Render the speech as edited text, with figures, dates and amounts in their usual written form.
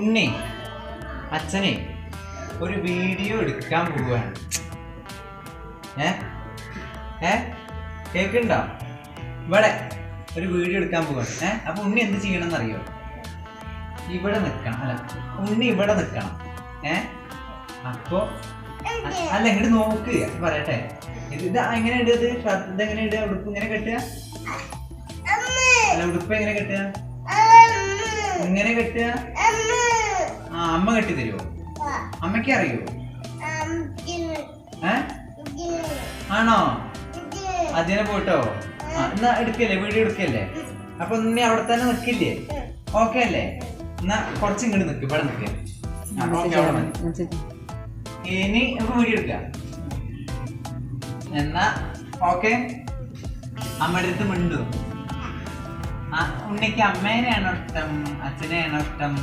ഉണ്ണി അച്ഛനെ ഒരു വീഡിയോ എടുക്കാൻ പോവാണ്. കേക്കുണ്ടോ? ഇവിടെ ഒരു വീഡിയോ എടുക്കാൻ പോവാണ്. അപ്പൊ ഉണ്ണി എന്ത് ചെയ്യണം എന്നറിയോ? ഇവിടെ നിക്കണം. അല്ല, ഉണ്ണി ഇവിടെ നിക്കണം. അപ്പൊ അല്ല, ഇങ്ങോട്ട് നോക്ക്, പറയട്ടെ. ഇത് എങ്ങനെ ഇടത്? ഇതെങ്ങനെ ഇടുക? ഉടുപ്പ് ഇങ്ങനെ കെട്ടുക? അല്ല, ഉടുപ്പ് എങ്ങനെ കെട്ടുക? ഇങ്ങനെ കെട്ടുക? അമ്മ കെട്ടി തരുമോ? അമ്മയ്ക്ക് അറിയോ? ആണോ? അതിനെ പോട്ടോ. എന്നാ എടുക്കല്ലേ, വീഡിയോ എടുക്കല്ലേ? അപ്പൊ ഉണ്ണി അവിടെ തന്നെ നിക്കില്ലേ? ഓക്കെ അല്ലേ? എന്നാ കുറച്ച് ഇങ്ങോട്ട് നിക്ക്, ഇവിടെ നിക്ക്. ഇനി നമുക്ക് വീഡിയോ എടുക്കാം. എന്നാ ഓക്കെ. അമ്മയുടെ അടുത്ത് മിണ്ടു. ഉണ്ണിക്ക് അമ്മേനെയാണോ ഇഷ്ടം, അച്ഛനെയാണോ ഇഷ്ടം?